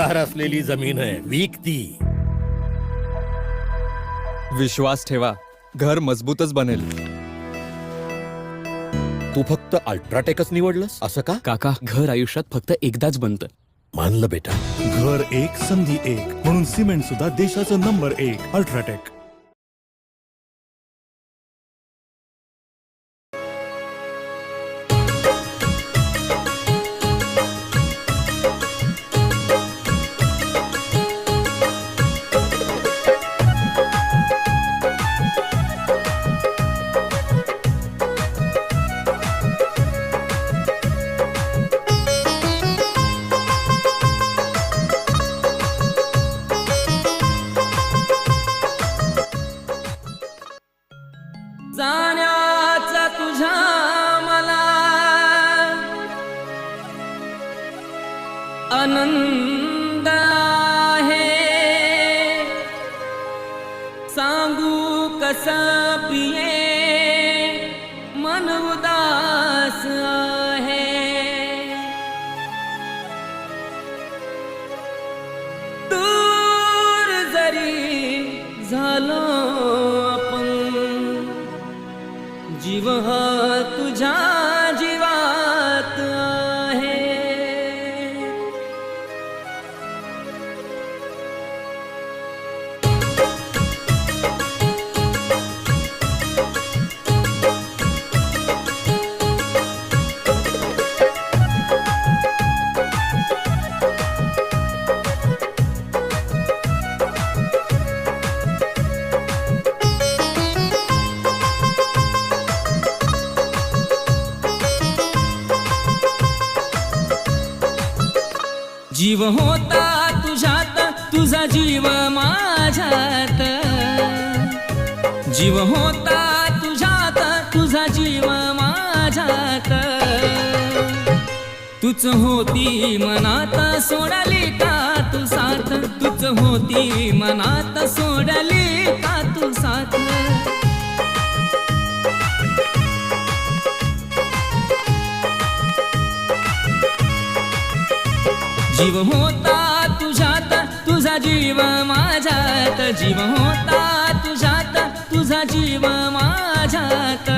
संस्कार असलेली जमीन आहे, विकती. विश्वास ठेवा, घर मजबूतच बनेल. तू फक्त अल्ट्राटेकच निवडलंस असं का? काका, घर आयुष्यात फक्त एकदाच बनतं. मानलं बेटा. घर एक संधी एक म्हणून सिमेंट सुद्धा देशाचं नंबर 1 अल्ट्राटेक. जाण्याचा तुझ्या मला आनंद आहे, सांगू कसं प्रिये मन उदास आहे. दूर जरी झालो जीव हा तुझ्या जीवात आहे. जीव होता तुझ्यात, तुझा जीव माझ्यात. जीव होता तुझ्यात, तुझा जीव माझ्यात. तूच होती मनात, सोडली का तू साथ. तूच होती मनात, सोडली का तू साथ. जीव होता तुझ्यात, तुझा जीव माझ्यात. जीव होता तुझ्यात, तुझा जीव माझ्यात.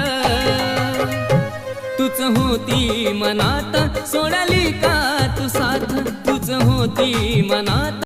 तूच होती मनात, सोडली का तू साथ. तूच होती मनात,